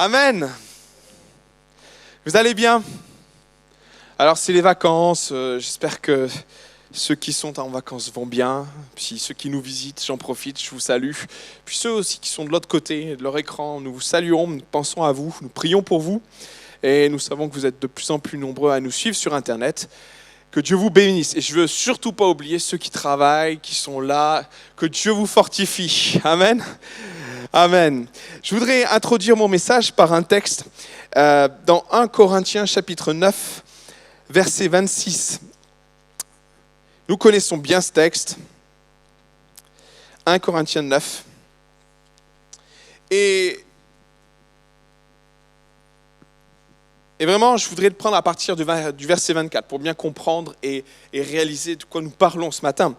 Amen. Vous allez bien? Alors c'est les vacances, j'espère que ceux qui sont en vacances vont bien. Puis ceux qui nous visitent, j'en profite, je vous salue. Puis ceux aussi qui sont de l'autre côté de leur écran, nous vous saluons, nous pensons à vous, nous prions pour vous. Et nous savons que vous êtes de plus en plus nombreux à nous suivre sur Internet. Que Dieu vous bénisse. Et je ne veux surtout pas oublier ceux qui travaillent, qui sont là. Que Dieu vous fortifie. Amen. Amen. Je voudrais introduire mon message par un texte dans 1 Corinthiens chapitre 9, verset 26. Nous connaissons bien ce texte. 1 Corinthiens 9. Et vraiment, je voudrais le prendre à partir du verset 24 pour bien comprendre et réaliser de quoi nous parlons ce matin.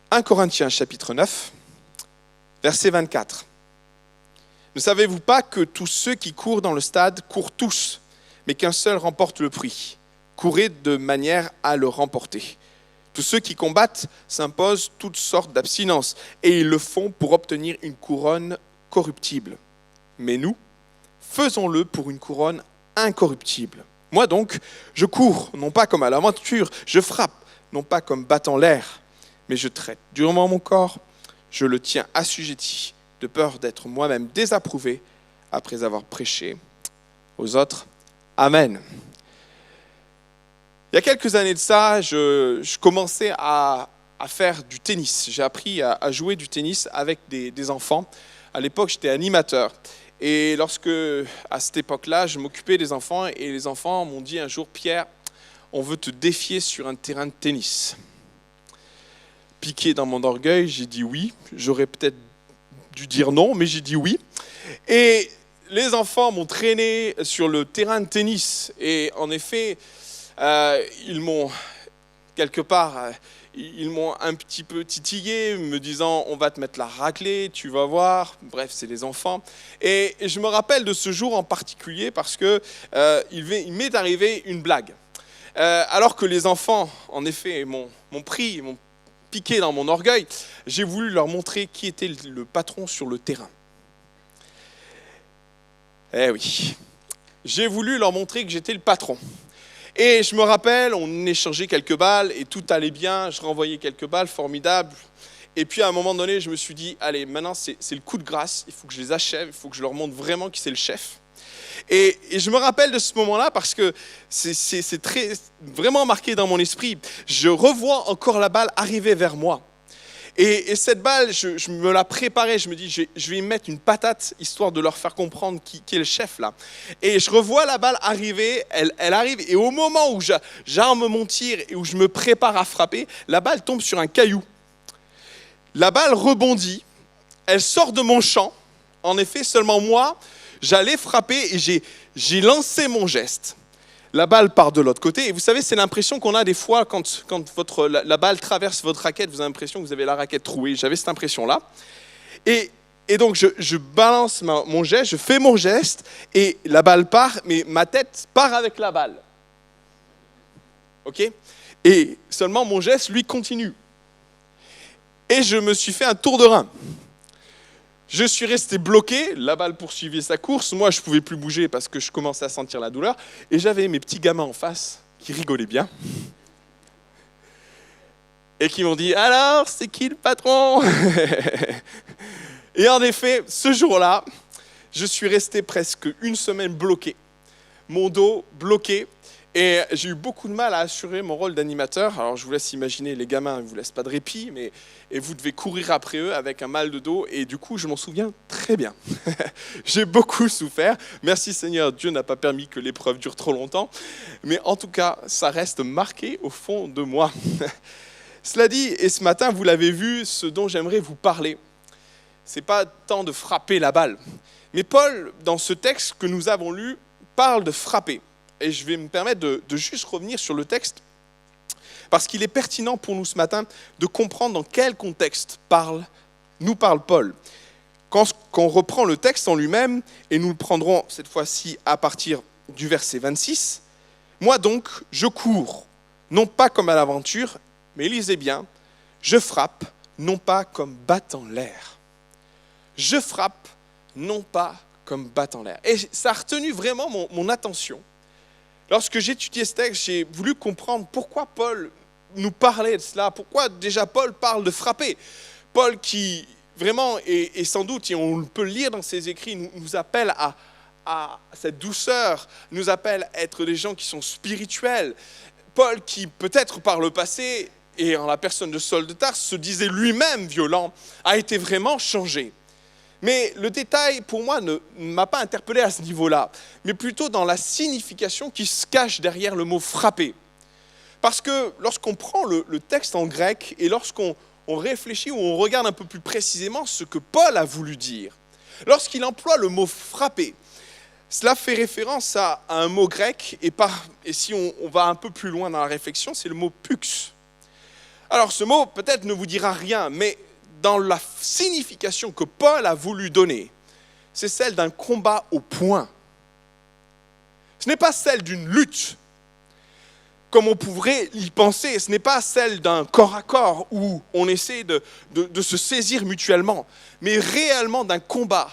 1 Corinthiens chapitre 9, verset 24. Ne savez-vous pas que tous ceux qui courent dans le stade courent tous, mais qu'un seul remporte le prix? Courez de manière à le remporter. Tous ceux qui combattent s'imposent toutes sortes d'abstinences, et ils le font pour obtenir une couronne corruptible. Mais nous, faisons-le pour une couronne incorruptible. Moi donc, je cours, non pas comme à l'aventure, je frappe, non pas comme battant l'air, mais je traite durement mon corps, je le tiens assujetti, de peur d'être moi-même désapprouvé après avoir prêché aux autres. Amen. Il y a quelques années de ça, je commençais à faire du tennis. J'ai appris à jouer du tennis avec des enfants. À l'époque, j'étais animateur. Et lorsque, à cette époque-là, je m'occupais des enfants et les enfants m'ont dit un jour, Pierre, on veut te défier sur un terrain de tennis. Piqué dans mon orgueil, j'ai dit oui. J'aurais peut-être dû dire non, mais j'ai dit oui. Et les enfants m'ont traîné sur le terrain de tennis. Et en effet, ils m'ont, quelque part, ils m'ont un petit peu titillé, me disant « on va te mettre la raclée, tu vas voir ». Bref, c'est les enfants. Et je me rappelle de ce jour en particulier parce qu'il m'est arrivé une blague. Alors que les enfants, en effet, m'ont piqué dans mon orgueil, j'ai voulu leur montrer qui était le patron sur le terrain. Eh oui, j'ai voulu leur montrer que j'étais le patron. Et je me rappelle, on échangeait quelques balles et tout allait bien, je renvoyais quelques balles, formidable. Et puis à un moment donné, je me suis dit, allez, maintenant c'est le coup de grâce, il faut que je les achève, il faut que je leur montre vraiment qui c'est le chef. Et je me rappelle de ce moment-là parce que c'est vraiment marqué dans mon esprit. Je revois encore la balle arriver vers moi. Et cette balle, je me la préparais, je me dis, je vais y mettre une patate, histoire de leur faire comprendre qui est le chef là. Et je revois la balle arriver, elle arrive, et au moment où j'arme mon tir et où je me prépare à frapper, la balle tombe sur un caillou. La balle rebondit, elle sort de mon champ, en effet, seulement moi, j'allais frapper et j'ai lancé mon geste. La balle part de l'autre côté. Et vous savez, c'est l'impression qu'on a des fois quand la balle traverse votre raquette, vous avez l'impression que vous avez la raquette trouée. J'avais cette impression-là. Et donc, je balance mon geste, je fais mon geste, et la balle part, mais ma tête part avec la balle. OK? Et seulement mon geste, lui, continue. Et je me suis fait un tour de rein. Je suis resté bloqué, la balle poursuivait sa course, moi je ne pouvais plus bouger parce que je commençais à sentir la douleur, et j'avais mes petits gamins en face qui rigolaient bien, et qui m'ont dit « Alors, c'est qui le patron ?» Et en effet, ce jour-là, je suis resté presque une semaine bloqué, mon dos bloqué, et j'ai eu beaucoup de mal à assurer mon rôle d'animateur. Alors je vous laisse imaginer, les gamins ne vous laissent pas de répit, et vous devez courir après eux avec un mal de dos, et du coup je m'en souviens très bien. J'ai beaucoup souffert, merci Seigneur, Dieu n'a pas permis que l'épreuve dure trop longtemps, mais en tout cas ça reste marqué au fond de moi. Cela dit, et ce matin vous l'avez vu, ce dont j'aimerais vous parler, ce n'est pas tant de frapper la balle, mais Paul, dans ce texte que nous avons lu, parle de frapper. Et je vais me permettre de juste revenir sur le texte, parce qu'il est pertinent pour nous ce matin de comprendre dans quel contexte nous parle Paul. Quand on reprend le texte en lui-même, et nous le prendrons cette fois-ci à partir du verset 26, « Moi donc, je cours, non pas comme à l'aventure, mais lisez bien, je frappe, non pas comme battant l'air. Je frappe, non pas comme battant l'air. Et ça a retenu vraiment mon attention. Lorsque j'étudiais ce texte, j'ai voulu comprendre pourquoi Paul nous parlait de cela, pourquoi déjà Paul parle de frapper. Paul qui vraiment, et sans doute, et on peut le lire dans ses écrits, nous appelle à cette douceur, nous appelle à être des gens qui sont spirituels. Paul qui peut-être par le passé, et en la personne de Saul de Tarse, se disait lui-même violent, a été vraiment changé. Mais le détail, pour moi, ne m'a pas interpellé à ce niveau-là, mais plutôt dans la signification qui se cache derrière le mot « frapper ». Parce que lorsqu'on prend le texte en grec et lorsqu'on réfléchit ou on regarde un peu plus précisément ce que Paul a voulu dire, lorsqu'il emploie le mot « frapper », cela fait référence à un mot grec, et si on va un peu plus loin dans la réflexion, c'est le mot « pux ». Alors ce mot peut-être ne vous dira rien, mais dans la signification que Paul a voulu donner, c'est celle d'un combat au poing. Ce n'est pas celle d'une lutte, comme on pourrait y penser. Ce n'est pas celle d'un corps à corps où on essaie de se saisir mutuellement, mais réellement d'un combat,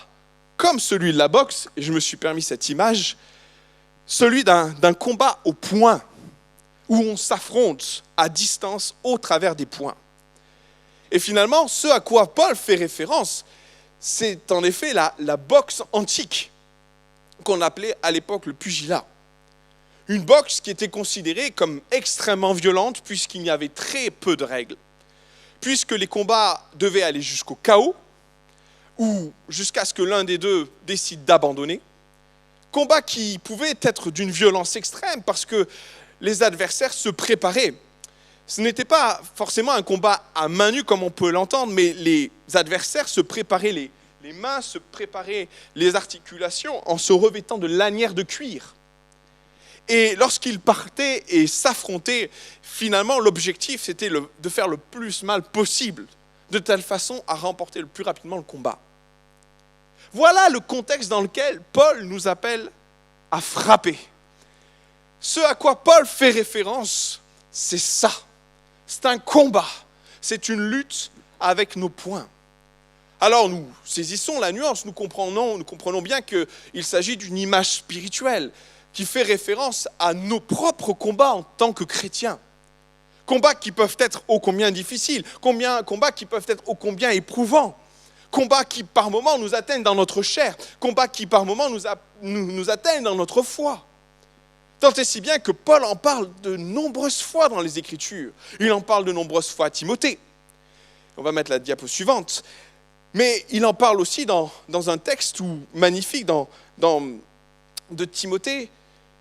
comme celui de la boxe, et je me suis permis cette image, celui d'un combat au poing, où on s'affronte à distance au travers des poings. Et finalement, ce à quoi Paul fait référence, c'est en effet la boxe antique, qu'on appelait à l'époque le pugilat. Une boxe qui était considérée comme extrêmement violente, puisqu'il y avait très peu de règles, puisque les combats devaient aller jusqu'au chaos, ou jusqu'à ce que l'un des deux décide d'abandonner. Combat qui pouvait être d'une violence extrême, parce que les adversaires se préparaient. Ce n'était pas forcément un combat à main nue comme on peut l'entendre, mais les adversaires se préparaient les mains, se préparaient les articulations en se revêtant de lanières de cuir. Et lorsqu'ils partaient et s'affrontaient, finalement l'objectif c'était de faire le plus mal possible, de telle façon à remporter le plus rapidement le combat. Voilà le contexte dans lequel Paul nous appelle à frapper. Ce à quoi Paul fait référence, c'est ça. C'est un combat, c'est une lutte avec nos poings. Alors nous saisissons la nuance, nous comprenons bien qu'il s'agit d'une image spirituelle qui fait référence à nos propres combats en tant que chrétiens. Combats qui peuvent être ô combien difficiles, combats qui peuvent être ô combien éprouvants, combats qui par moments nous atteignent dans notre chair, combats qui par moments nous atteignent dans notre foi. Tant et si bien que Paul en parle de nombreuses fois dans les Écritures. Il en parle de nombreuses fois à Timothée. On va mettre la diapo suivante. Mais il en parle aussi dans un texte magnifique de Timothée,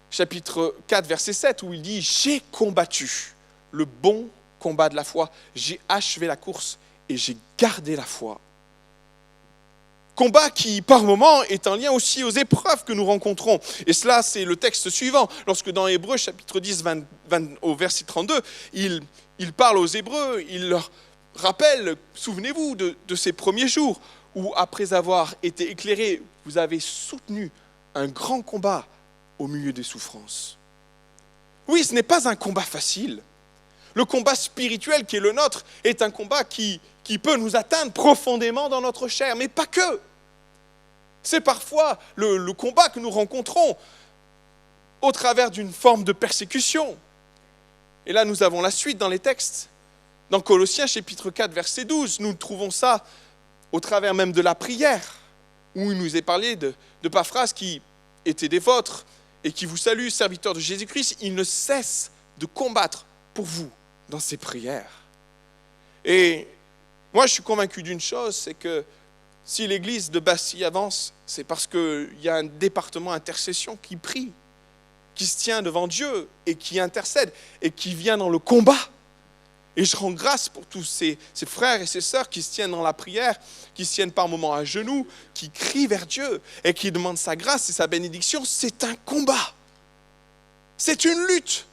chapitre 4, verset 7, où il dit « J'ai combattu le bon combat de la foi, j'ai achevé la course et j'ai gardé la foi. » Combat qui, par moments, est en lien aussi aux épreuves que nous rencontrons. Et cela, c'est le texte suivant. Lorsque dans Hébreux, chapitre 10, au verset 32, il parle aux Hébreux, il leur rappelle, souvenez-vous de ces premiers jours, où après avoir été éclairés, vous avez soutenu un grand combat au milieu des souffrances. Oui, ce n'est pas un combat facile. Le combat spirituel qui est le nôtre est un combat qui peut nous atteindre profondément dans notre chair, mais pas que. C'est parfois le combat que nous rencontrons au travers d'une forme de persécution. Et là, nous avons la suite dans les textes. Dans Colossiens, chapitre 4, verset 12, nous trouvons ça au travers même de la prière, où il nous est parlé de Paphras qui était des vôtres et qui vous salue, serviteur de Jésus-Christ. Il ne cesse de combattre pour vous dans ses prières. Et moi, je suis convaincu d'une chose, c'est que si l'église de Bastille avance, c'est parce qu'il y a un département intercession qui prie, qui se tient devant Dieu et qui intercède et qui vient dans le combat. Et je rends grâce pour tous ces frères et ces sœurs qui se tiennent dans la prière, qui se tiennent par moments à genoux, qui crient vers Dieu et qui demandent sa grâce et sa bénédiction. C'est un combat. C'est une lutte.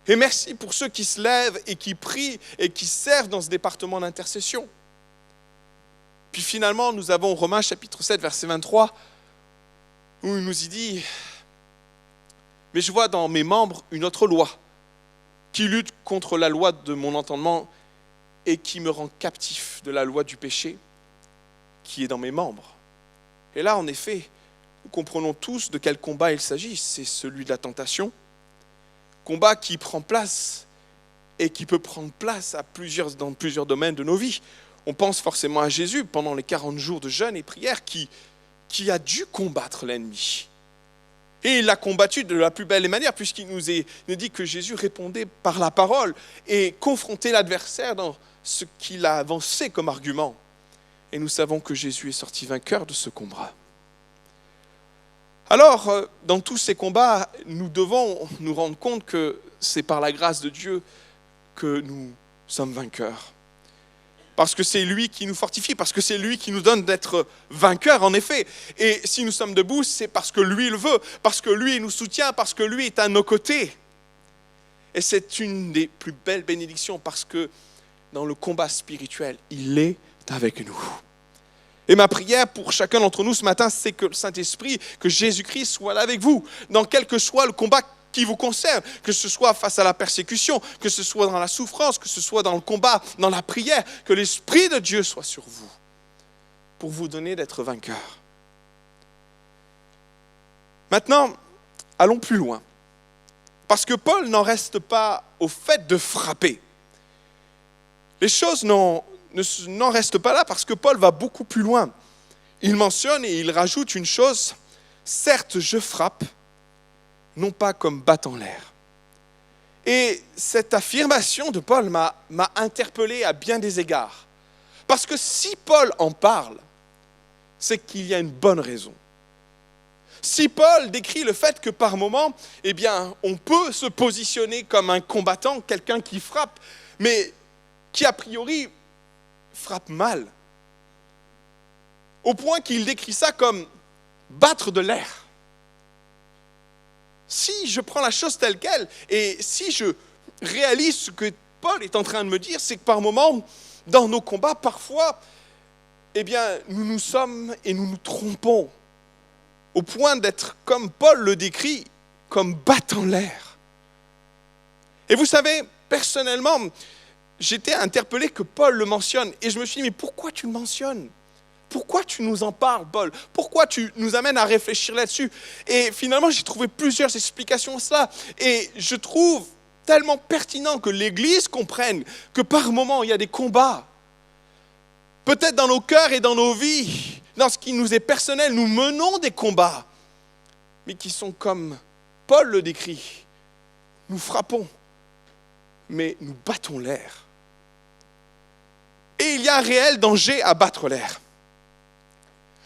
Et merci pour ceux qui se lèvent et qui prient et qui servent dans ce département d'intercession. Puis finalement, nous avons Romains chapitre 7, verset 23, où il nous y dit « Mais je vois dans mes membres une autre loi, qui lutte contre la loi de mon entendement et qui me rend captif de la loi du péché qui est dans mes membres. Et là, en effet, nous comprenons tous de quel combat il s'agit. C'est celui de la tentation. Combat qui prend place et qui peut prendre place dans plusieurs domaines de nos vies. On pense forcément à Jésus pendant les 40 jours de jeûne et prière qui a dû combattre l'ennemi. Et il l'a combattu de la plus belle des manières, puisqu'il nous dit que Jésus répondait par la parole et confrontait l'adversaire dans ce qu'il a avancé comme argument. Et nous savons que Jésus est sorti vainqueur de ce combat. Alors, dans tous ces combats, nous devons nous rendre compte que c'est par la grâce de Dieu que nous sommes vainqueurs. Parce que c'est lui qui nous fortifie, parce que c'est lui qui nous donne d'être vainqueurs, en effet. Et si nous sommes debout, c'est parce que lui le veut, parce que lui nous soutient, parce que lui est à nos côtés. Et c'est une des plus belles bénédictions, parce que dans le combat spirituel, il est avec nous. Et ma prière pour chacun d'entre nous ce matin, c'est que le Saint-Esprit, que Jésus-Christ soit là avec vous, dans quel que soit le combat qui vous concerne, que ce soit face à la persécution, que ce soit dans la souffrance, que ce soit dans le combat, dans la prière, que l'Esprit de Dieu soit sur vous, pour vous donner d'être vainqueur. Maintenant, allons plus loin. Parce que Paul n'en reste pas au fait de frapper. Les choses n'en restent pas là parce que Paul va beaucoup plus loin. Il mentionne et il rajoute une chose, « Certes, je frappe, non pas comme battant l'air. » Et cette affirmation de Paul m'a interpellé à bien des égards. Parce que si Paul en parle, c'est qu'il y a une bonne raison. Si Paul décrit le fait que par moment, eh bien, on peut se positionner comme un combattant, quelqu'un qui frappe, mais qui a priori frappe mal, au point qu'il décrit ça comme battre de l'air. Si je prends la chose telle qu'elle, et si je réalise ce que Paul est en train de me dire, c'est que par moments, dans nos combats, parfois, eh bien, nous nous sommes et nous nous trompons, au point d'être, comme Paul le décrit, comme battant l'air. Et vous savez, personnellement, j'étais interpellé que Paul le mentionne, et je me suis dit, mais pourquoi tu le mentionnes ? Pourquoi tu nous en parles, Paul ? Pourquoi tu nous amènes à réfléchir là-dessus ? Et finalement, j'ai trouvé plusieurs explications à cela. Et je trouve tellement pertinent que l'Église comprenne que par moments, il y a des combats. Peut-être dans nos cœurs et dans nos vies, dans ce qui nous est personnel, nous menons des combats, mais qui sont comme Paul le décrit. Nous frappons, mais nous battons l'air. Et il y a un réel danger à battre l'air.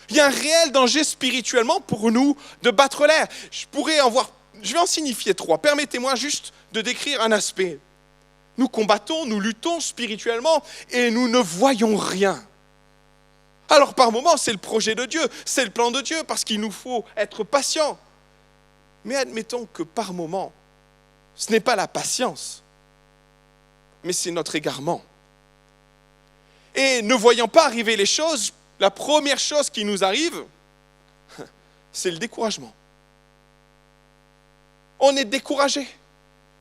Il y a un réel danger spirituellement pour nous de battre l'air. Je vais en signifier 3. Permettez-moi juste de décrire un aspect. Nous combattons, nous luttons spirituellement et nous ne voyons rien. Alors par moments, c'est le projet de Dieu, c'est le plan de Dieu parce qu'il nous faut être patient. Mais admettons que par moments, ce n'est pas la patience, mais c'est notre égarement. Et ne voyant pas arriver les choses, la première chose qui nous arrive, c'est le découragement. On est découragé.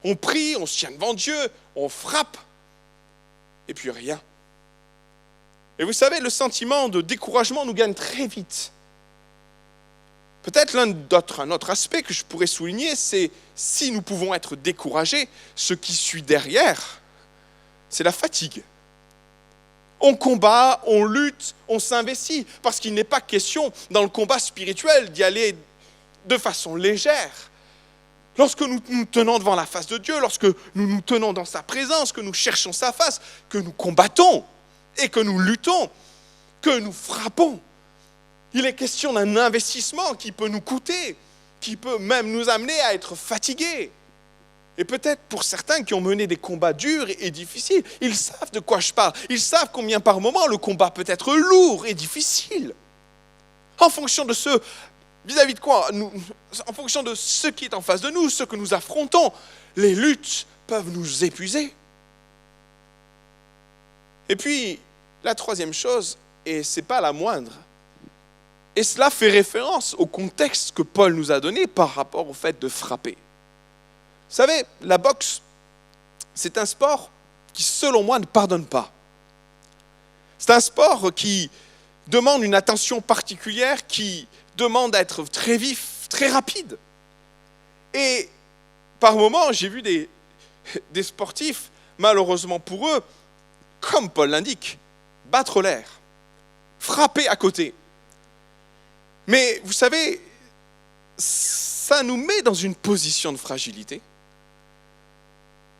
On prie, on se tient devant Dieu, on frappe, et puis rien. Et vous savez, le sentiment de découragement nous gagne très vite. Peut-être un autre aspect que je pourrais souligner, c'est si nous pouvons être découragés, ce qui suit derrière, c'est la fatigue. On combat, on lutte, on s'investit, parce qu'il n'est pas question dans le combat spirituel d'y aller de façon légère. Lorsque nous nous tenons devant la face de Dieu, lorsque nous nous tenons dans sa présence, que nous cherchons sa face, que nous combattons et que nous luttons, que nous frappons, il est question d'un investissement qui peut nous coûter, qui peut même nous amener à être fatigués. Et peut-être pour certains qui ont mené des combats durs et difficiles, ils savent de quoi je parle. Ils savent combien par moment le combat peut être lourd et difficile. En fonction de vis-à-vis de quoi ? En fonction de ce qui est en face de nous, ce que nous affrontons, les luttes peuvent nous épuiser. Et puis, la troisième chose, et ce n'est pas la moindre, et cela fait référence au contexte que Paul nous a donné par rapport au fait de frapper. Vous savez, la boxe, c'est un sport qui, selon moi, ne pardonne pas. C'est un sport qui demande une attention particulière, qui demande d'être très vif, très rapide. Et par moments, j'ai vu des sportifs, malheureusement pour eux, comme Paul l'indique, battre l'air, frapper à côté. Mais vous savez, ça nous met dans une position de fragilité.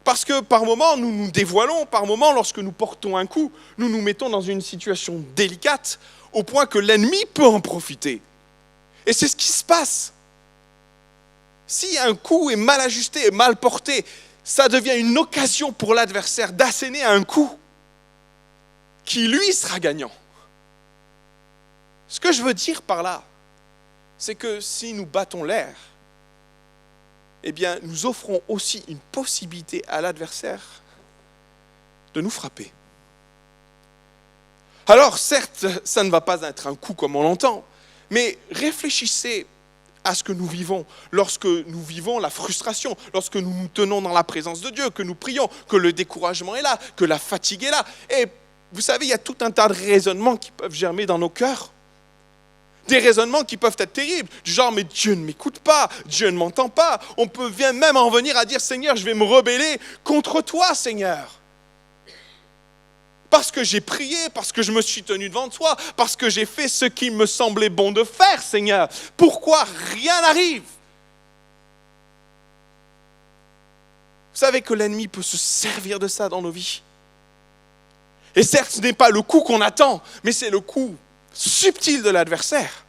Parce que par moments, nous nous dévoilons, par moments, lorsque nous portons un coup, nous nous mettons dans une situation délicate, au point que l'ennemi peut en profiter. Et c'est ce qui se passe. Si un coup est mal ajusté et mal porté, ça devient une occasion pour l'adversaire d'asséner un coup qui, lui, sera gagnant. Ce que je veux dire par là, c'est que si nous battons l'air, eh bien, nous offrons aussi une possibilité à l'adversaire de nous frapper. Alors, certes, ça ne va pas être un coup comme on l'entend, mais réfléchissez à ce que nous vivons, lorsque nous vivons la frustration, lorsque nous nous tenons dans la présence de Dieu, que nous prions, que le découragement est là, que la fatigue est là. Et vous savez, il y a tout un tas de raisonnements qui peuvent germer dans nos cœurs. Des raisonnements qui peuvent être terribles, du genre « mais Dieu ne m'écoute pas, Dieu ne m'entend pas ». On peut même en venir à dire « Seigneur, je vais me rebeller contre toi, Seigneur ». Parce que j'ai prié, parce que je me suis tenu devant toi, parce que j'ai fait ce qu'il me semblait bon de faire, Seigneur. Pourquoi rien n'arrive? Vous savez que l'ennemi peut se servir de ça dans nos vies. Et certes, ce n'est pas le coup qu'on attend, mais c'est le coup subtil de l'adversaire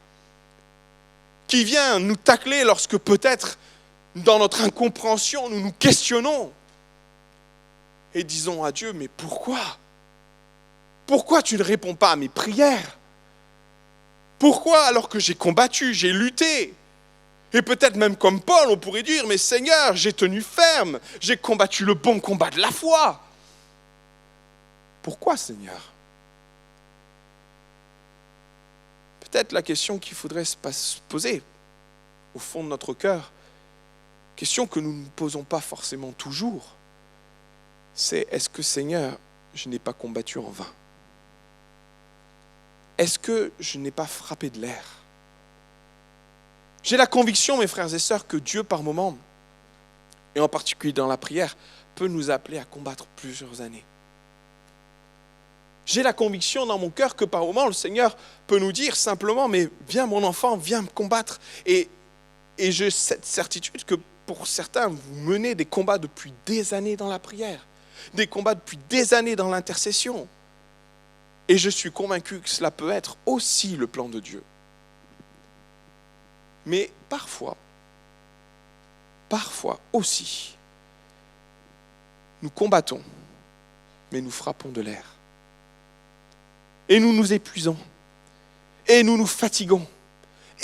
qui vient nous tacler lorsque peut-être, dans notre incompréhension, nous nous questionnons et disons à Dieu, mais pourquoi? Pourquoi tu ne réponds pas à mes prières? Pourquoi, alors que j'ai combattu, j'ai lutté? Et peut-être même comme Paul, on pourrait dire, mais Seigneur, j'ai tenu ferme, j'ai combattu le bon combat de la foi. Pourquoi, Seigneur? Peut-être la question qu'il faudrait se poser au fond de notre cœur, question que nous ne nous posons pas forcément toujours, c'est est-ce que, Seigneur, je n'ai pas combattu en vain? Est-ce que je n'ai pas frappé de l'air? J'ai la conviction, mes frères et sœurs, que Dieu, par moments, et en particulier dans la prière, peut nous appeler à combattre plusieurs années. J'ai la conviction dans mon cœur que par moments, le Seigneur peut nous dire simplement, mais viens mon enfant, viens me combattre. Et j'ai cette certitude que pour certains, vous menez des combats depuis des années dans la prière, des combats depuis des années dans l'intercession. Et je suis convaincu que cela peut être aussi le plan de Dieu. Mais parfois aussi, nous combattons, mais nous frappons de l'air. Et nous nous épuisons, et nous nous fatiguons,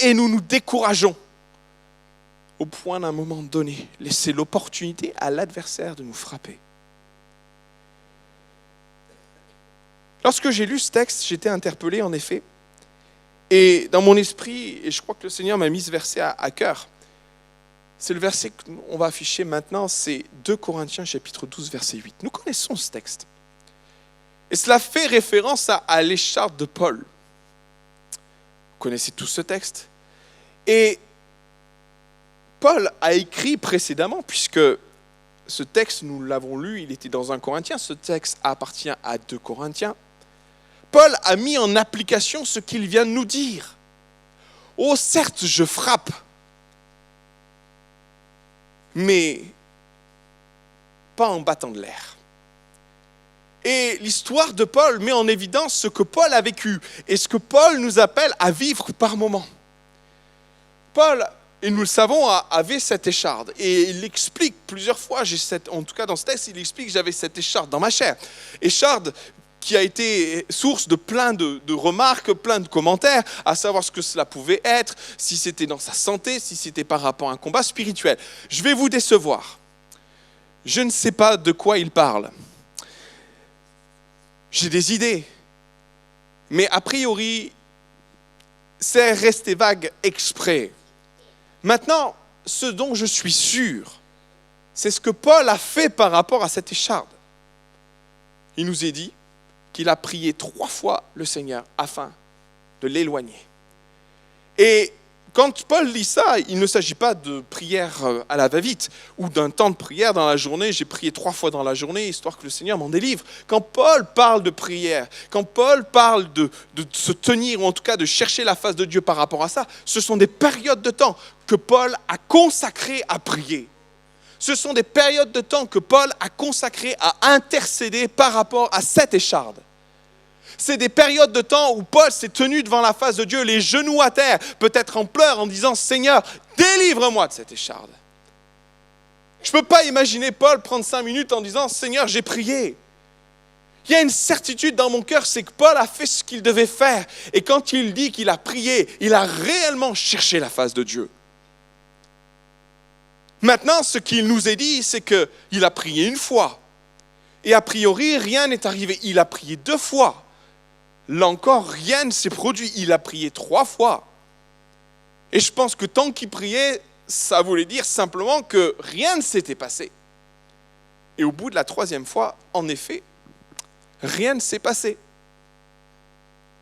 et nous nous décourageons, au point d'un moment donné, laisser l'opportunité à l'adversaire de nous frapper. Lorsque j'ai lu ce texte, j'étais interpellé en effet. Et dans mon esprit, et je crois que le Seigneur m'a mis ce verset à cœur, c'est le verset qu'on va afficher maintenant, c'est 2 Corinthiens chapitre 12, verset 8. Nous connaissons ce texte. Et cela fait référence à l'écharpe de Paul. Vous connaissez tous ce texte. Et Paul a écrit précédemment, puisque ce texte, nous l'avons lu, il était dans 1 Corinthien, ce texte appartient à 2 Corinthiens. Paul a mis en application ce qu'il vient de nous dire. Oh, certes, je frappe, mais pas en battant de l'air. Et l'histoire de Paul met en évidence ce que Paul a vécu et ce que Paul nous appelle à vivre par moments. Paul, et nous le savons, avait cette écharde. Et il l'explique plusieurs fois, en tout cas dans ce texte, il explique que j'avais cette écharde dans ma chair. Écharde qui a été source de plein de remarques, plein de commentaires, à savoir ce que cela pouvait être, si c'était dans sa santé, si c'était par rapport à un combat spirituel. Je vais vous décevoir. Je ne sais pas de quoi il parle. J'ai des idées, mais a priori, c'est resté vague exprès. Maintenant, ce dont je suis sûr, c'est ce que Paul a fait par rapport à cette écharde. Il nous est dit qu'il a prié 3 fois le Seigneur afin de l'éloigner. Et quand Paul lit ça, il ne s'agit pas de prière à la va-vite ou d'un temps de prière dans la journée. J'ai prié 3 fois dans la journée, histoire que le Seigneur m'en délivre. Quand Paul parle de prière, quand Paul parle de se tenir, ou en tout cas de chercher la face de Dieu par rapport à ça, ce sont des périodes de temps que Paul a consacrées à prier. Ce sont des périodes de temps que Paul a consacrées à intercéder par rapport à cette écharde. C'est des périodes de temps où Paul s'est tenu devant la face de Dieu, les genoux à terre, peut-être en pleurs, en disant « Seigneur, délivre-moi de cette écharde ». Je ne peux pas imaginer Paul prendre 5 minutes en disant « Seigneur, j'ai prié ». Il y a une certitude dans mon cœur, c'est que Paul a fait ce qu'il devait faire. Et quand il dit qu'il a prié, il a réellement cherché la face de Dieu. Maintenant, ce qu'il nous est dit, c'est qu'il a prié 1 fois. Et a priori, rien n'est arrivé. Il a prié 2 fois. Là encore, rien ne s'est produit. Il a prié 3 fois. Et je pense que tant qu'il priait, ça voulait dire simplement que rien ne s'était passé. Et au bout de la 3e fois, en effet, rien ne s'est passé.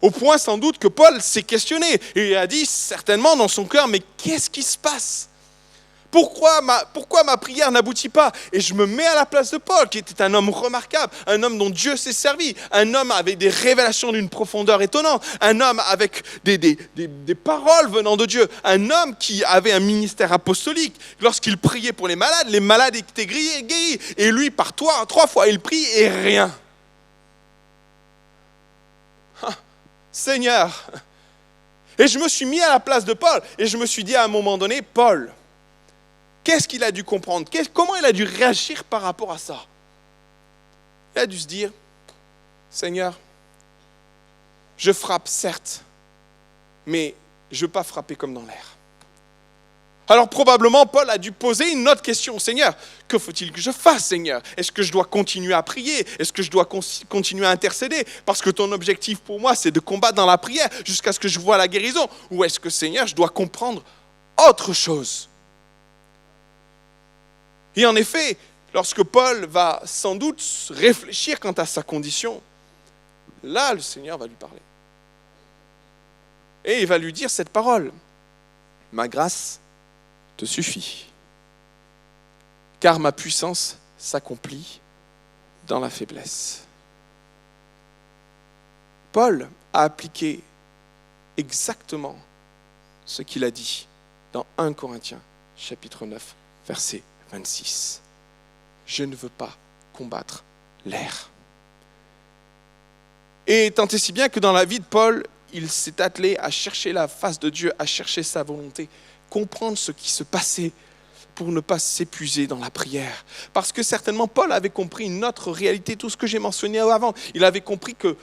Au point sans doute que Paul s'est questionné. Et il a dit certainement dans son cœur, mais qu'est-ce qui se passe ? Pourquoi ma prière n'aboutit pas ? Et je me mets à la place de Paul, qui était un homme remarquable, un homme dont Dieu s'est servi, un homme avec des révélations d'une profondeur étonnante, un homme avec des paroles venant de Dieu, un homme qui avait un ministère apostolique. Lorsqu'il priait pour les malades étaient guéris. Et lui, par 3 fois, il prie et rien. Ah, Seigneur ! Et je me suis mis à la place de Paul et je me suis dit à un moment donné, Paul, qu'est-ce qu'il a dû comprendre ? Comment il a dû réagir par rapport à ça ? Il a dû se dire, Seigneur, je frappe certes, mais je ne veux pas frapper comme dans l'air. Alors probablement, Paul a dû poser une autre question. Seigneur, que faut-il que je fasse, Seigneur ? Est-ce que je dois continuer à prier ? Est-ce que je dois continuer à intercéder ? Parce que ton objectif pour moi, c'est de combattre dans la prière jusqu'à ce que je voie la guérison. Ou est-ce que, Seigneur, je dois comprendre autre chose ? Et en effet, lorsque Paul va sans doute réfléchir quant à sa condition, là, le Seigneur va lui parler. Et il va lui dire cette parole. Ma grâce te suffit, car ma puissance s'accomplit dans la faiblesse. Paul a appliqué exactement ce qu'il a dit dans 1 Corinthiens, chapitre 9, verset 26. Je ne veux pas combattre l'air. Et tant et si bien que dans la vie de Paul, il s'est attelé à chercher la face de Dieu, à chercher sa volonté, comprendre ce qui se passait pour ne pas s'épuiser dans la prière. Parce que certainement Paul avait compris une autre réalité, tout ce que j'ai mentionné avant. Il avait compris que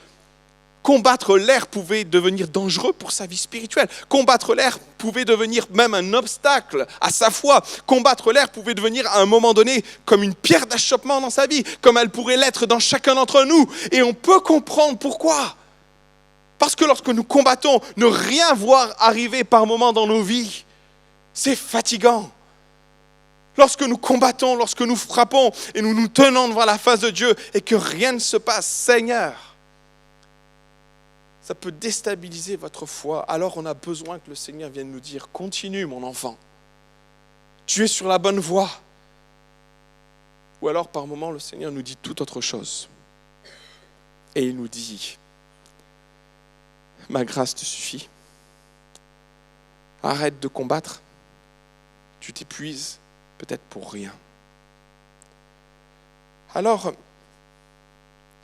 combattre l'air pouvait devenir dangereux pour sa vie spirituelle. Combattre l'air pouvait devenir même un obstacle à sa foi. Combattre l'air pouvait devenir à un moment donné comme une pierre d'achoppement dans sa vie, comme elle pourrait l'être dans chacun d'entre nous. Et on peut comprendre pourquoi. Parce que lorsque nous combattons, ne rien voir arriver par moments dans nos vies, c'est fatigant. Lorsque nous combattons, lorsque nous frappons et nous nous tenons devant la face de Dieu et que rien ne se passe, Seigneur, ça peut déstabiliser votre foi. Alors on a besoin que le Seigneur vienne nous dire, continue mon enfant, tu es sur la bonne voie. Ou alors par moments le Seigneur nous dit tout autre chose. Et il nous dit, ma grâce te suffit. Arrête de combattre. Tu t'épuises peut-être pour rien. Alors,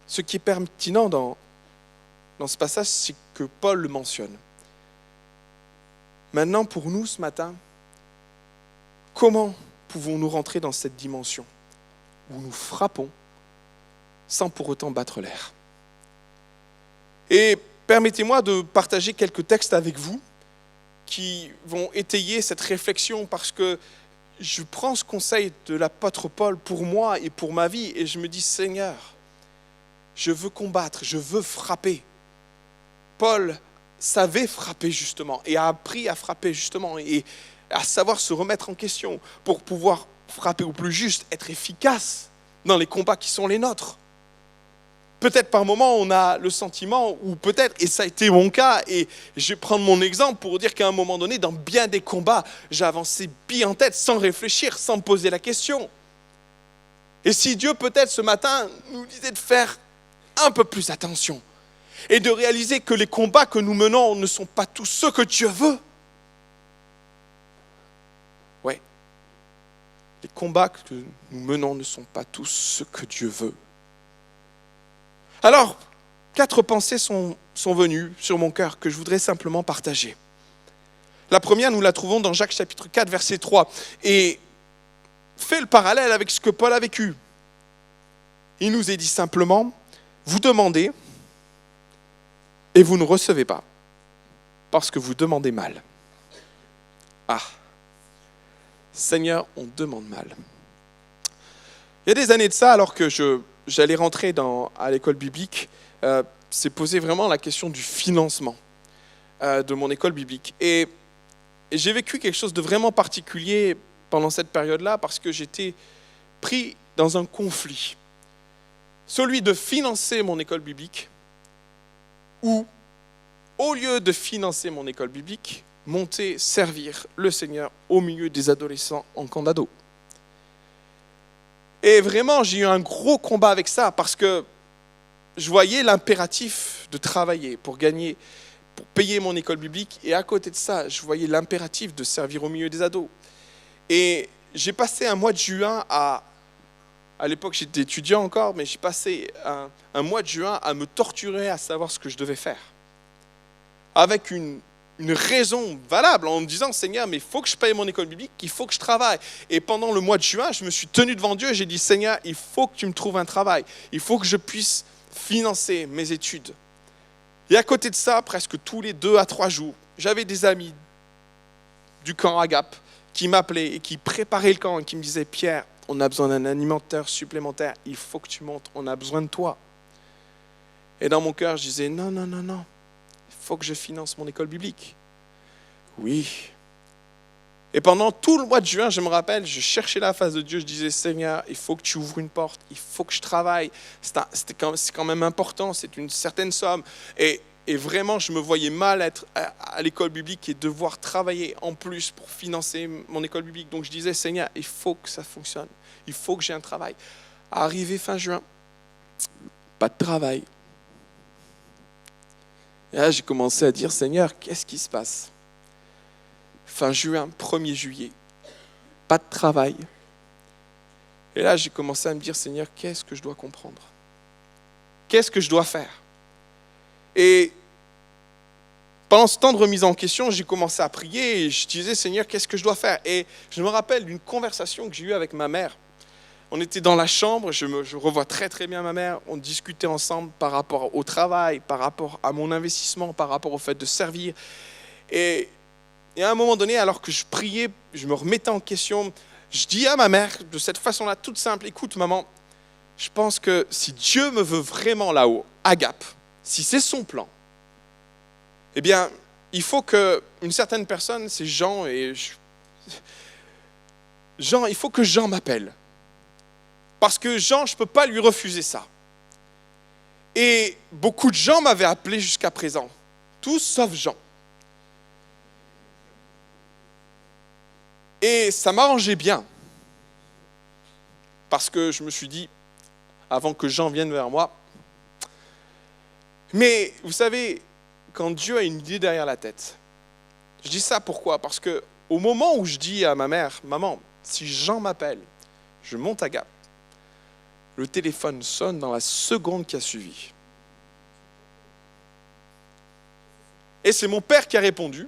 ce qui est pertinent dans ce passage, c'est que Paul le mentionne. Maintenant, pour nous, ce matin, comment pouvons-nous rentrer dans cette dimension où nous frappons sans pour autant battre l'air ? Et permettez-moi de partager quelques textes avec vous qui vont étayer cette réflexion parce que je prends ce conseil de l'apôtre Paul pour moi et pour ma vie et je me dis, Seigneur, je veux combattre, je veux frapper. Paul savait frapper justement et a appris à frapper justement et à savoir se remettre en question pour pouvoir frapper au plus juste, être efficace dans les combats qui sont les nôtres. peut-être par moment, on a le sentiment, ou peut-être, et ça a été mon cas, et je vais prendre mon exemple pour dire qu'à un moment donné, dans bien des combats, j'ai avancé billes en tête sans réfléchir, sans me poser la question. Et si Dieu, peut-être ce matin, nous disait de faire un peu plus attention, et de réaliser que les combats que nous menons ne sont pas tous ceux que Dieu veut. Ouais. Les combats que nous menons ne sont pas tous ceux que Dieu veut. Alors, 4 pensées sont venues sur mon cœur que je voudrais simplement partager. La première, nous la trouvons dans Jacques chapitre 4, verset 3. Et fait le parallèle avec ce que Paul a vécu. Il nous est dit simplement, vous demandez et vous ne recevez pas, parce que vous demandez mal. Ah, Seigneur, on demande mal. Il y a des années de ça, alors que j'allais rentrer à l'école biblique, s'est posé vraiment la question du financement de mon école biblique. Et j'ai vécu quelque chose de vraiment particulier pendant cette période-là, parce que j'étais pris dans un conflit. Celui de financer mon école biblique, ou, au lieu de financer mon école biblique, monter, servir le Seigneur au milieu des adolescents en camp d'ado. Et vraiment, j'ai eu un gros combat avec ça, parce que je voyais l'impératif de travailler pour gagner, pour payer mon école biblique, et à côté de ça, je voyais l'impératif de servir au milieu des ados. Et j'ai passé un mois de juin à l'époque j'étais étudiant encore, mais j'ai passé un mois de juin à me torturer à savoir ce que je devais faire. Avec une raison valable, en me disant, Seigneur, mais il faut que je paye mon école biblique, il faut que je travaille. Et pendant le mois de juin, je me suis tenu devant Dieu et j'ai dit, Seigneur, il faut que tu me trouves un travail. Il faut que je puisse financer mes études. Et à côté de ça, presque tous les 2 à 3 jours, j'avais des amis du camp Agape qui m'appelaient et qui préparaient le camp et qui me disaient, Pierre, on a besoin d'un animateur supplémentaire, il faut que tu montes, on a besoin de toi. Et dans mon cœur, je disais, non, il faut que je finance mon école biblique. Oui. Et pendant tout le mois de juin, je me rappelle, je cherchais la face de Dieu, je disais, Seigneur, il faut que tu ouvres une porte, il faut que je travaille, c'est quand même important, c'est une certaine somme. Et vraiment, je me voyais mal être à l'école biblique et devoir travailler en plus pour financer mon école biblique. Donc je disais, Seigneur, il faut que ça fonctionne. Il faut que j'ai un travail. Arrivé fin juin, pas de travail. Et là, j'ai commencé à dire, Seigneur, qu'est-ce qui se passe ? Fin juin, 1er juillet, pas de travail. Et là, j'ai commencé à me dire, Seigneur, qu'est-ce que je dois comprendre ? Qu'est-ce que je dois faire ? Et pendant ce temps de remise en question, j'ai commencé à prier et je disais, Seigneur, qu'est-ce que je dois faire ? Et je me rappelle d'une conversation que j'ai eue avec ma mère. On était dans la chambre, je revois très très bien ma mère, on discutait ensemble par rapport au travail, par rapport à mon investissement, par rapport au fait de servir. Et à un moment donné, alors que je priais, je me remettais en question, je dis à ma mère, de cette façon-là, toute simple, écoute maman, je pense que si Dieu me veut vraiment là-haut, Agape, si c'est son plan, eh bien, il faut qu'une certaine personne, c'est Jean, Jean, il faut que Jean m'appelle. Parce que Jean, je ne peux pas lui refuser ça. Et beaucoup de gens m'avaient appelé jusqu'à présent, tous sauf Jean. Et ça m'arrangeait bien. Parce que je me suis dit, avant que Jean vienne vers moi, mais vous savez, quand Dieu a une idée derrière la tête, je dis ça pourquoi ? Parce qu'au moment où je dis à ma mère, maman, si Jean m'appelle, je monte à Gap, le téléphone sonne dans la seconde qui a suivi. Et c'est mon père qui a répondu.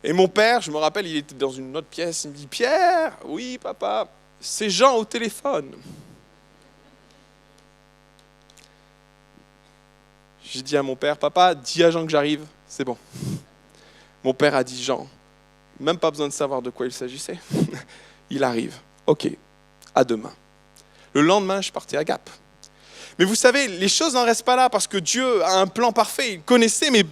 Et mon père, je me rappelle, il était dans une autre pièce, il me dit, Pierre, oui papa, c'est Jean au téléphone. J'ai dit à mon père, papa, dis à Jean que j'arrive, c'est bon. Mon père a dit, Jean, même pas besoin de savoir de quoi il s'agissait. Il arrive, ok, à demain. Le lendemain, je partais à Gap. Mais vous savez, les choses n'en restent pas là parce que Dieu a un plan parfait. Il connaissait mes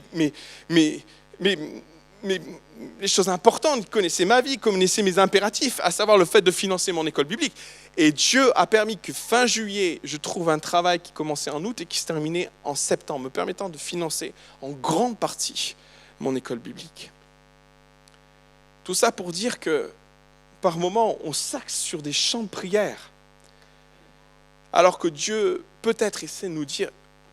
les choses importantes, il connaissait ma vie, il connaissait mes impératifs, à savoir le fait de financer mon école biblique. Et Dieu a permis que fin juillet, je trouve un travail qui commençait en août et qui se terminait en septembre, me permettant de financer en grande partie mon école biblique. Tout ça pour dire que par moments, on s'axe sur des chants de prière, alors que Dieu peut-être essaie de nous dire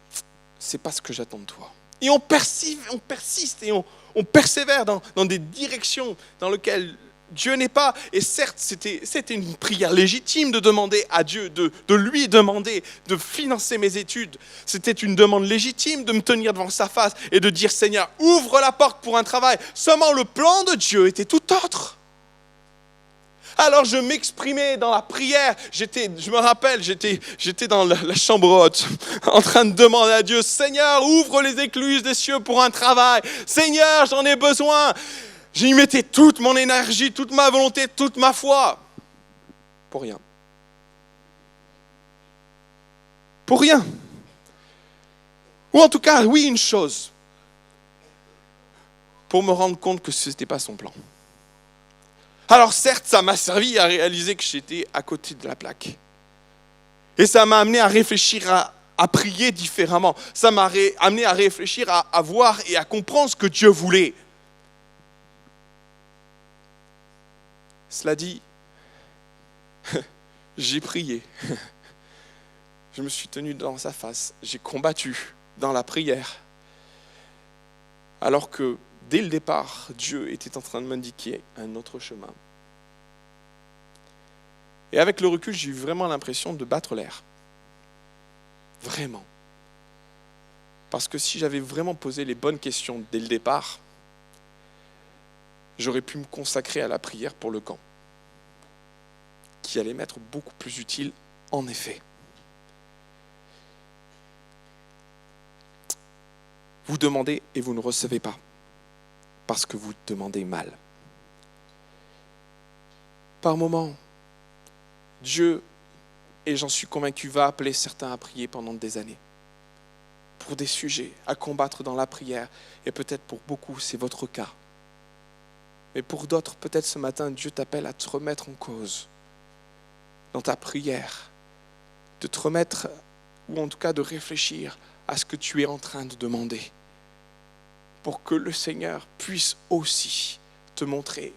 « c'est pas ce que j'attends de toi ». Et on persiste et on persévère dans des directions dans lesquelles Dieu n'est pas. Et certes, c'était une prière légitime de demander à Dieu, de lui demander de financer mes études. C'était une demande légitime de me tenir devant sa face et de dire « Seigneur, ouvre la porte pour un travail ». Seulement le plan de Dieu était tout autre. Alors je m'exprimais dans la prière, je me rappelle, j'étais dans la chambre haute, en train de demander à Dieu, Seigneur, ouvre les écluses des cieux pour un travail. Seigneur, j'en ai besoin. J'y mettais toute mon énergie, toute ma volonté, toute ma foi. Pour rien. Pour rien. Ou en tout cas, oui, une chose. Pour me rendre compte que ce n'était pas son plan. Alors certes, ça m'a servi à réaliser que j'étais à côté de la plaque. Et ça m'a amené à réfléchir, à prier différemment. Ça m'a amené à réfléchir, à voir et à comprendre ce que Dieu voulait. Cela dit, j'ai prié. Je me suis tenu dans sa face. J'ai combattu dans la prière. Alors que dès le départ, Dieu était en train de m'indiquer un autre chemin. Et avec le recul, j'ai eu vraiment l'impression de battre l'air. Vraiment. Parce que si j'avais vraiment posé les bonnes questions dès le départ, j'aurais pu me consacrer à la prière pour le camp, qui allait m'être beaucoup plus utile en effet. Vous demandez et vous ne recevez pas, parce que vous demandez mal. Par moments, Dieu, et j'en suis convaincu, va appeler certains à prier pendant des années, pour des sujets à combattre dans la prière, et peut-être pour beaucoup, c'est votre cas. Mais pour d'autres, peut-être ce matin, Dieu t'appelle à te remettre en cause dans ta prière, de te remettre, ou en tout cas de réfléchir à ce que tu es en train de demander, pour que le Seigneur puisse aussi te montrer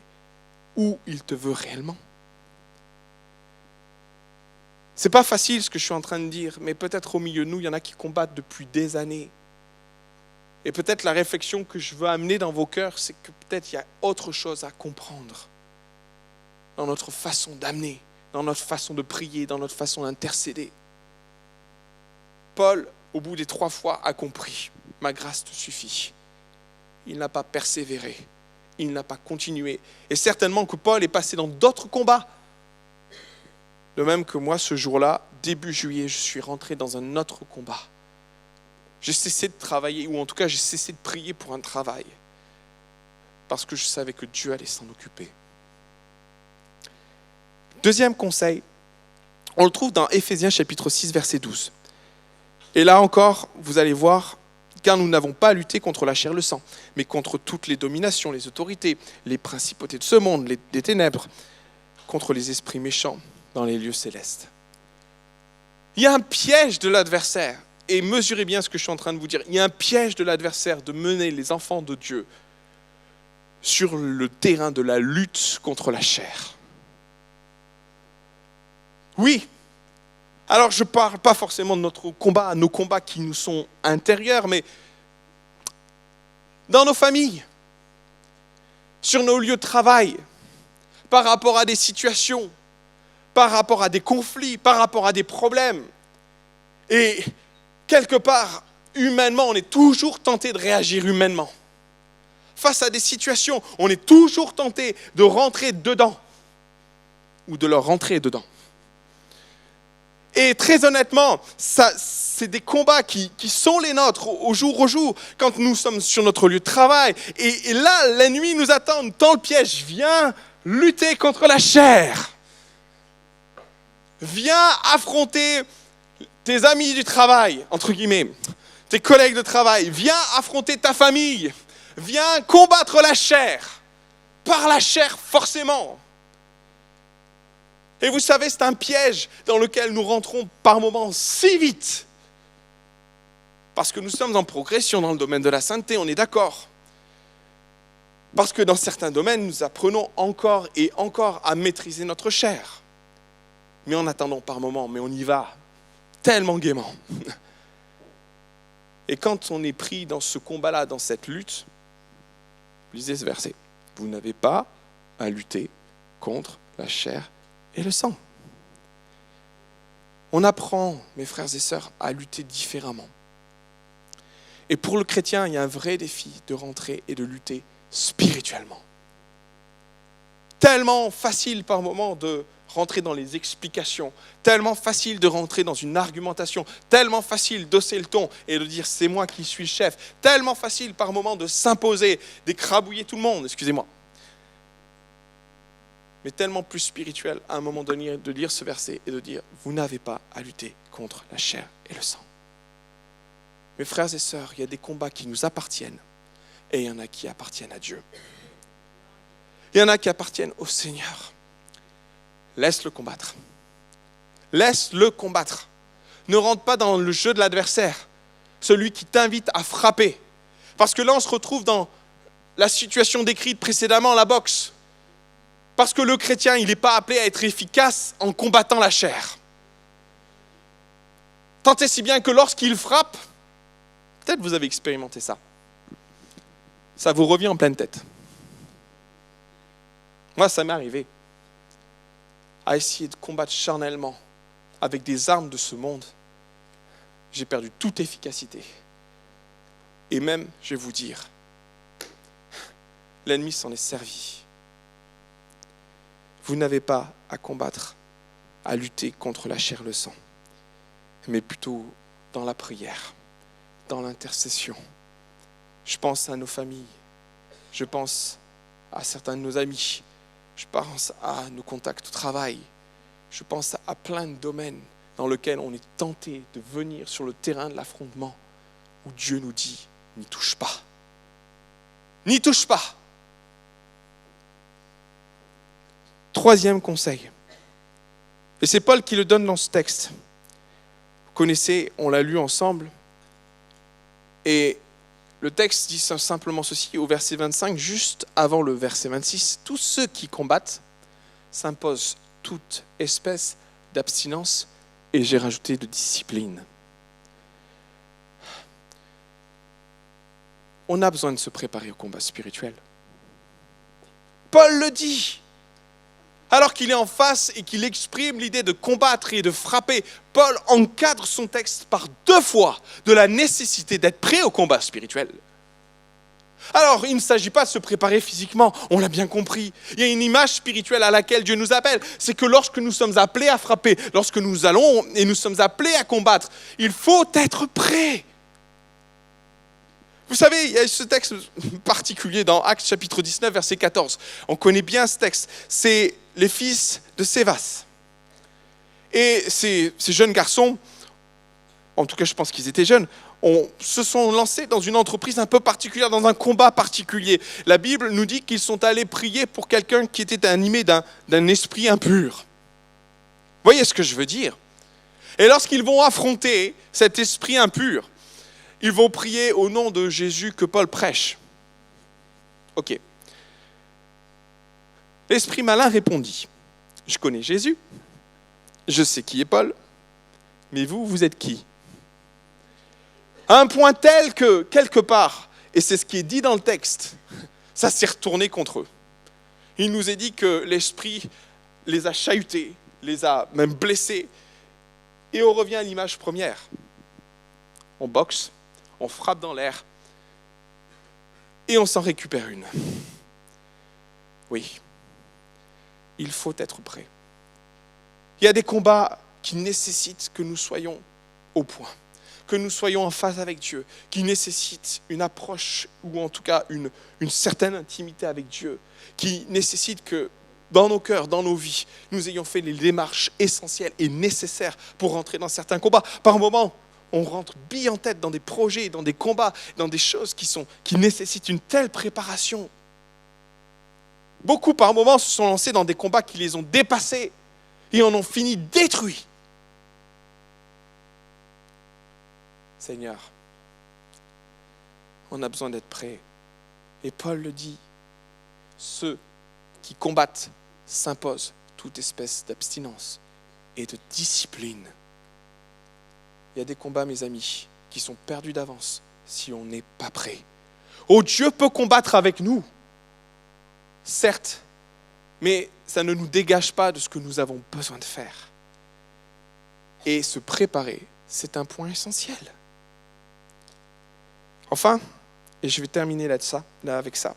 où il te veut réellement. C'est pas facile ce que je suis en train de dire, mais peut-être au milieu de nous, il y en a qui combattent depuis des années. Et peut-être la réflexion que je veux amener dans vos cœurs, c'est que peut-être il y a autre chose à comprendre dans notre façon d'amener, dans notre façon de prier, dans notre façon d'intercéder. Paul, au bout des 3 fois, a compris. Ma grâce te suffit. Il n'a pas persévéré. Il n'a pas continué. Et certainement que Paul est passé dans d'autres combats. De même que moi, ce jour-là, début juillet, je suis rentré dans un autre combat. J'ai cessé de travailler, ou en tout cas, j'ai cessé de prier pour un travail. Parce que je savais que Dieu allait s'en occuper. Deuxième conseil, on le trouve dans Éphésiens chapitre 6, verset 12. Et là encore, vous allez voir, car nous n'avons pas à lutter contre la chair et le sang, mais contre toutes les dominations, les autorités, les principautés de ce monde, des ténèbres, contre les esprits méchants dans les lieux célestes. Il y a un piège de l'adversaire, et mesurez bien ce que je suis en train de vous dire. Il y a un piège de l'adversaire de mener les enfants de Dieu sur le terrain de la lutte contre la chair. Oui. Alors, je ne parle pas forcément de notre combat, nos combats qui nous sont intérieurs, mais dans nos familles, sur nos lieux de travail, par rapport à des situations, par rapport à des conflits, par rapport à des problèmes. Et quelque part, humainement, on est toujours tenté de réagir humainement. Face à des situations, on est toujours tenté de rentrer dedans ou de leur rentrer dedans. Et très honnêtement, c'est des combats qui sont les nôtres au jour, quand nous sommes sur notre lieu de travail. Et là, la nuit nous attend, nous tend le piège. Viens lutter contre la chair. Viens affronter tes amis du travail, entre guillemets, tes collègues de travail. Viens affronter ta famille. vient combattre la chair. Par la chair, forcément. Et vous savez, c'est un piège dans lequel nous rentrons par moments si vite. Parce que nous sommes en progression dans le domaine de la sainteté, on est d'accord. Parce que dans certains domaines, nous apprenons encore et encore à maîtriser notre chair. Mais en attendant par moments, mais on y va tellement gaiement. Et quand on est pris dans ce combat-là, dans cette lutte, lisez ce verset. Vous n'avez pas à lutter contre la chair et le sang. On apprend, mes frères et sœurs, à lutter différemment. Et pour le chrétien, il y a un vrai défi de rentrer et de lutter spirituellement. Tellement facile par moment de rentrer dans les explications, tellement facile de rentrer dans une argumentation, tellement facile d'hausser le ton et de dire c'est moi qui suis le chef, tellement facile par moment de s'imposer, d'écrabouiller tout le monde, excusez-moi. Mais tellement plus spirituel à un moment donné de lire ce verset et de dire vous n'avez pas à lutter contre la chair et le sang. Mes frères et sœurs, il y a des combats qui nous appartiennent et il y en a qui appartiennent à Dieu. Il y en a qui appartiennent au Seigneur. Laisse-le combattre. Laisse-le combattre. Ne rentre pas dans le jeu de l'adversaire, celui qui t'invite à frapper. Parce que là, on se retrouve dans la situation décrite précédemment, la boxe. Parce que le chrétien, il n'est pas appelé à être efficace en combattant la chair. Tant et si bien que lorsqu'il frappe, peut-être vous avez expérimenté ça, ça vous revient en pleine tête. Moi, ça m'est arrivé à essayer de combattre charnellement avec des armes de ce monde. J'ai perdu toute efficacité. Et même, je vais vous dire, l'ennemi s'en est servi. Vous n'avez pas à combattre, à lutter contre la chair et le sang, mais plutôt dans la prière, dans l'intercession. Je pense à nos familles, je pense à certains de nos amis, je pense à nos contacts au travail, je pense à plein de domaines dans lesquels on est tenté de venir sur le terrain de l'affrontement où Dieu nous dit « n'y touche pas ». N'y touche pas. Troisième conseil, et c'est Paul qui le donne dans ce texte. Vous connaissez, on l'a lu ensemble, et le texte dit simplement ceci au verset 25, juste avant le verset 26. Tous ceux qui combattent s'imposent toute espèce d'abstinence, et j'ai rajouté de discipline. On a besoin de se préparer au combat spirituel. Paul le dit. Alors qu'il est en face et qu'il exprime l'idée de combattre et de frapper, Paul encadre son texte par 2 fois de la nécessité d'être prêt au combat spirituel. Alors, il ne s'agit pas de se préparer physiquement, on l'a bien compris. Il y a une image spirituelle à laquelle Dieu nous appelle. C'est que lorsque nous sommes appelés à frapper, lorsque nous allons et nous sommes appelés à combattre, il faut être prêt. Vous savez, il y a ce texte particulier dans Actes chapitre 19, verset 14. On connaît bien ce texte. C'est les fils de Sévas. Et ces jeunes garçons, en tout cas je pense qu'ils étaient jeunes, se sont lancés dans une entreprise un peu particulière, dans un combat particulier. La Bible nous dit qu'ils sont allés prier pour quelqu'un qui était animé d'un esprit impur. Vous voyez ce que je veux dire? Et lorsqu'ils vont affronter cet esprit impur, ils vont prier au nom de Jésus que Paul prêche. Ok. L'esprit malin répondit, « Je connais Jésus, je sais qui est Paul, mais vous êtes qui ?» À un point tel que, quelque part, et c'est ce qui est dit dans le texte, ça s'est retourné contre eux. Il nous est dit que l'esprit les a chahutés, les a même blessés, et on revient à l'image première. On boxe, on frappe dans l'air, et on s'en récupère une. Oui, il faut être prêt. Il y a des combats qui nécessitent que nous soyons au point, que nous soyons en phase avec Dieu, qui nécessitent une approche, ou en tout cas une certaine intimité avec Dieu, qui nécessitent que dans nos cœurs, dans nos vies, nous ayons fait les démarches essentielles et nécessaires pour rentrer dans certains combats. Par moments, on rentre bille en tête dans des projets, dans des combats, dans des choses qui nécessitent une telle préparation. Beaucoup par moments se sont lancés dans des combats qui les ont dépassés et en ont fini détruits. Seigneur, on a besoin d'être prêts. Et Paul le dit, ceux qui combattent s'imposent toute espèce d'abstinence et de discipline. Il y a des combats, mes amis, qui sont perdus d'avance si on n'est pas prêt. Oh, Dieu peut combattre avec nous, certes, mais ça ne nous dégage pas de ce que nous avons besoin de faire. Et se préparer, c'est un point essentiel. Enfin, et je vais terminer là avec ça,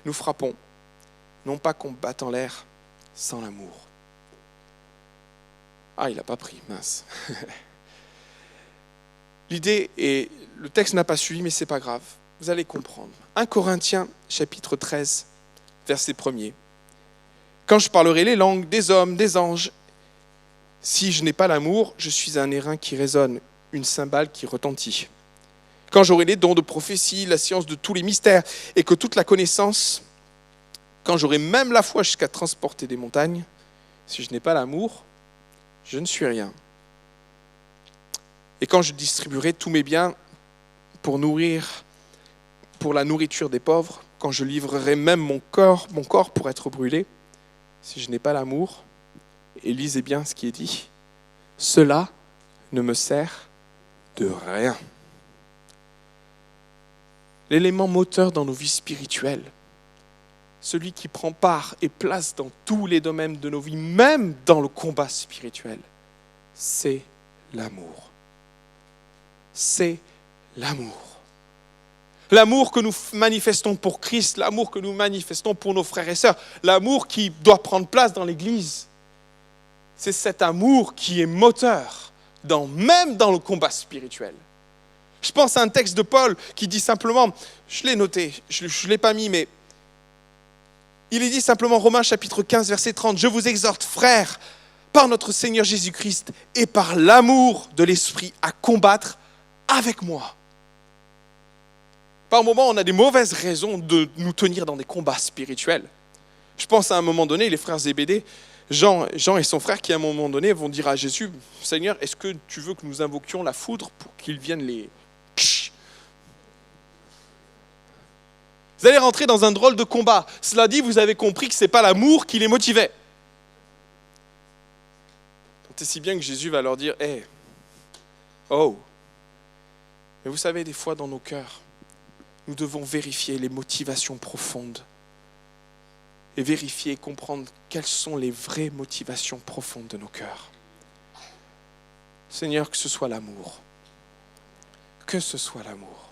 nous frappons, non pas qu'on batte en l'air sans l'amour. Ah, il n'a pas pris, mince. L'idée, et le texte n'a pas suivi, mais ce n'est pas grave, vous allez comprendre. 1 Corinthiens, chapitre 13, verset 1er. Quand je parlerai les langues des hommes, des anges, si je n'ai pas l'amour, je suis un airain qui résonne, une cymbale qui retentit. Quand j'aurai les dons de prophétie, la science de tous les mystères, et que toute la connaissance, quand j'aurai même la foi jusqu'à transporter des montagnes, si je n'ai pas l'amour, je ne suis rien. Et quand je distribuerai tous mes biens pour la nourriture des pauvres, quand je livrerai même mon corps pour être brûlé, si je n'ai pas l'amour, et lisez bien ce qui est dit, cela ne me sert de rien. L'élément moteur dans nos vies spirituelles, celui qui prend part et place dans tous les domaines de nos vies, même dans le combat spirituel, c'est l'amour. C'est l'amour. L'amour que nous manifestons pour Christ, l'amour que nous manifestons pour nos frères et sœurs, l'amour qui doit prendre place dans l'Église. C'est cet amour qui est moteur, même dans le combat spirituel. Je pense à un texte de Paul qui dit simplement, je l'ai noté, je ne l'ai pas mis, mais il est dit simplement, Romains chapitre 15, verset 30, « Je vous exhorte, frères, par notre Seigneur Jésus-Christ et par l'amour de l'Esprit, à combattre avec moi. » Par moments, on a des mauvaises raisons de nous tenir dans des combats spirituels. Je pense à un moment donné, les frères Zébédée, Jean et son frère qui à un moment donné vont dire à Jésus, « Seigneur, est-ce que tu veux que nous invoquions la foudre pour qu'ils viennent les... » Vous allez rentrer dans un drôle de combat. Cela dit, vous avez compris que ce n'est pas l'amour qui les motivait. C'est si bien que Jésus va leur dire, « Hey, oh !» Mais vous savez, des fois dans nos cœurs, nous devons vérifier les motivations profondes et vérifier et comprendre quelles sont les vraies motivations profondes de nos cœurs. Seigneur, que ce soit l'amour. Que ce soit l'amour.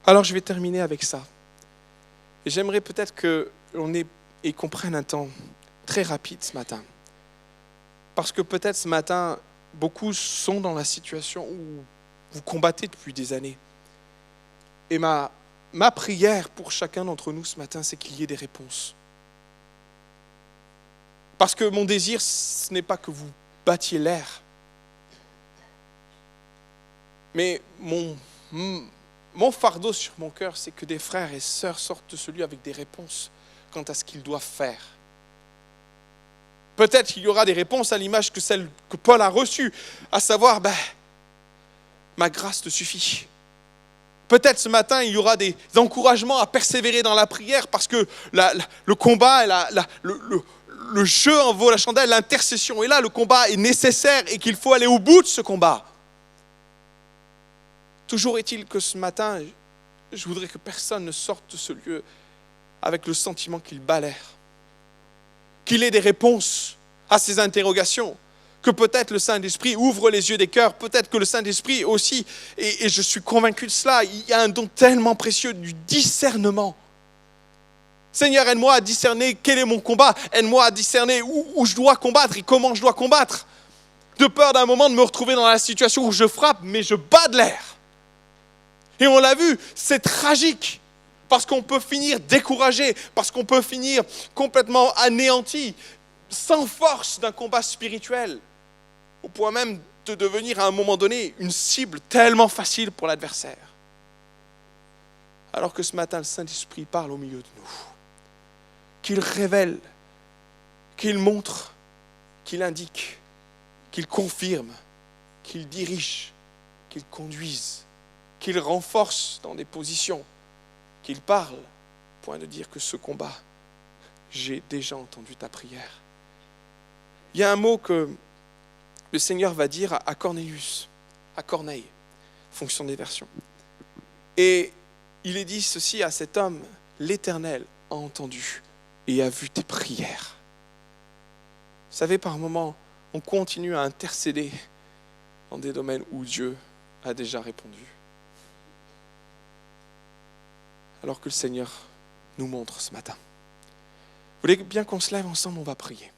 Alors je vais terminer avec ça. Et j'aimerais peut-être qu'on prenne un temps très rapide ce matin. Parce que peut-être ce matin, beaucoup sont dans la situation où vous combattez depuis des années. Et ma prière pour chacun d'entre nous ce matin, c'est qu'il y ait des réponses. Parce que mon désir, ce n'est pas que vous battiez l'air. Mais mon fardeau sur mon cœur, c'est que des frères et sœurs sortent de ce lieu avec des réponses quant à ce qu'ils doivent faire. Peut-être qu'il y aura des réponses à l'image que celle que Paul a reçue, à savoir, ma grâce te suffit. Peut-être ce matin, il y aura des encouragements à persévérer dans la prière parce que le combat, le jeu en vaut la chandelle, l'intercession est là, le combat est nécessaire et qu'il faut aller au bout de ce combat. Toujours est-il que ce matin, je voudrais que personne ne sorte de ce lieu avec le sentiment qu'il bat l'air. Qu'il ait des réponses à ces interrogations. Que peut-être le Saint-Esprit ouvre les yeux des cœurs. Peut-être que le Saint-Esprit aussi, et je suis convaincu de cela, il y a un don tellement précieux du discernement. Seigneur, aide-moi à discerner quel est mon combat. Aide-moi à discerner où je dois combattre et comment je dois combattre. De peur d'un moment de me retrouver dans la situation où je frappe, mais je bats de l'air. Et on l'a vu, c'est tragique, parce qu'on peut finir découragé, parce qu'on peut finir complètement anéanti, sans force d'un combat spirituel. au point même de devenir à un moment donné une cible tellement facile pour l'adversaire. Alors que ce matin, le Saint-Esprit parle au milieu de nous, qu'il révèle, qu'il montre, qu'il indique, qu'il confirme, qu'il dirige, qu'il conduise, qu'il renforce dans des positions, qu'il parle, au point de dire que ce combat, j'ai déjà entendu ta prière. Il y a un mot que le Seigneur va dire à Cornélius, à Corneille, fonction des versions. Et il est dit ceci à cet homme, l'Éternel a entendu et a vu tes prières. Vous savez, par moments, on continue à intercéder dans des domaines où Dieu a déjà répondu. Alors que le Seigneur nous montre ce matin. Vous voulez bien qu'on se lève ensemble, on va prier.